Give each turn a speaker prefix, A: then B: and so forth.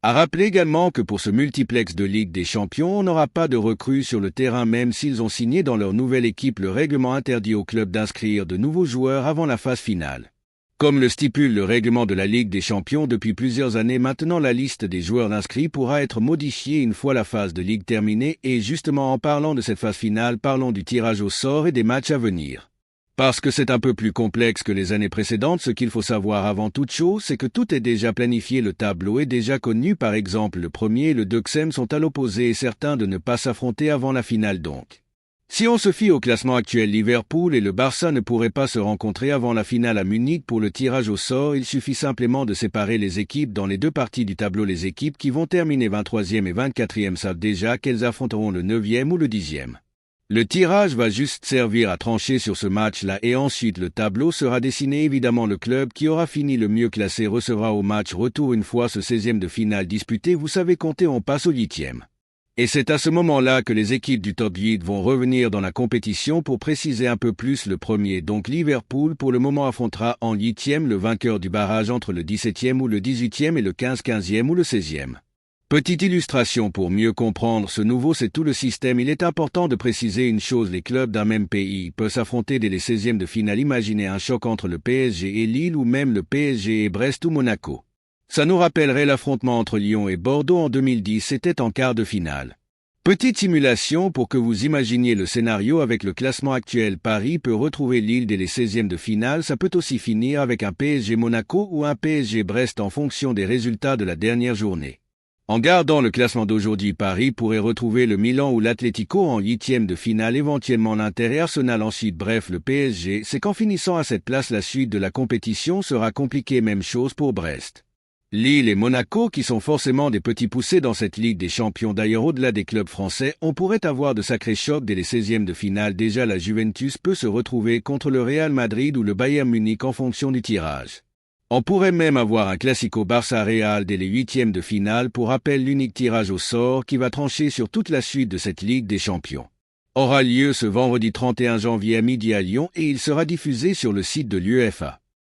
A: À rappeler également que pour ce multiplex de Ligue des Champions, on n'aura pas de recrues sur le terrain même s'ils ont signé dans leur nouvelle équipe. Le règlement interdit au club d'inscrire de nouveaux joueurs avant la phase finale. Comme le stipule le règlement de la Ligue des Champions depuis plusieurs années maintenant, la liste des joueurs inscrits pourra être modifiée une fois la phase de Ligue terminée et justement en parlant de cette phase finale, parlons du tirage au sort et des matchs à venir. Parce que c'est un peu plus complexe que les années précédentes, ce qu'il faut savoir avant toute chose, c'est que tout est déjà planifié, le tableau est déjà connu, par exemple le premier et le deuxième sont à l'opposé et certains de ne pas s'affronter avant la finale donc. Si on se fie au classement actuel, Liverpool et le Barça ne pourraient pas se rencontrer avant la finale à Munich pour le tirage au sort, il suffit simplement de séparer les équipes dans les deux parties du tableau. Les équipes qui vont terminer 23e et 24e savent déjà qu'elles affronteront le 9e ou le 10e. Le tirage va juste servir à trancher sur ce match-là et ensuite le tableau sera dessiné. Évidemment, le club qui aura fini le mieux classé recevra au match retour une fois ce 16e de finale disputé. Vous savez compter, on passe au 8e. Et c'est à ce moment-là que les équipes du top 8 vont revenir dans la compétition. Pour préciser un peu plus, le premier, donc Liverpool, pour le moment affrontera en 8e le vainqueur du barrage entre le 17e ou le 18e et le 15e ou le 16e. Petite illustration pour mieux comprendre ce nouveau, c'est tout le système. Il est important de préciser une chose, les clubs d'un même pays peuvent s'affronter dès les 16e de finale. Imaginez un choc entre le PSG et Lille ou même le PSG et Brest ou Monaco. Ça nous rappellerait l'affrontement entre Lyon et Bordeaux en 2010, c'était en quart de finale. Petite simulation pour que vous imaginiez le scénario avec le classement actuel. Paris peut retrouver Lille dès les 16e de finale, ça peut aussi finir avec un PSG Monaco ou un PSG Brest en fonction des résultats de la dernière journée. En gardant le classement d'aujourd'hui, Paris pourrait retrouver le Milan ou l'Atlético en 8e de finale, éventuellement l'Inter et Arsenal ensuite. Bref, le PSG, c'est qu'en finissant à cette place, la suite de la compétition sera compliquée. Même chose pour Brest. Lille et Monaco qui sont forcément des petits poussés dans cette Ligue des Champions. D'ailleurs, au-delà des clubs français, on pourrait avoir de sacrés chocs dès les 16e de finale. Déjà, la Juventus peut se retrouver contre le Real Madrid ou le Bayern Munich en fonction du tirage. On pourrait même avoir un classico Barça-Real dès les 8e de finale. Pour rappel, l'unique tirage au sort qui va trancher sur toute la suite de cette Ligue des Champions aura lieu ce vendredi 31 janvier à midi à Lyon et il sera diffusé sur le site de l'UEFA.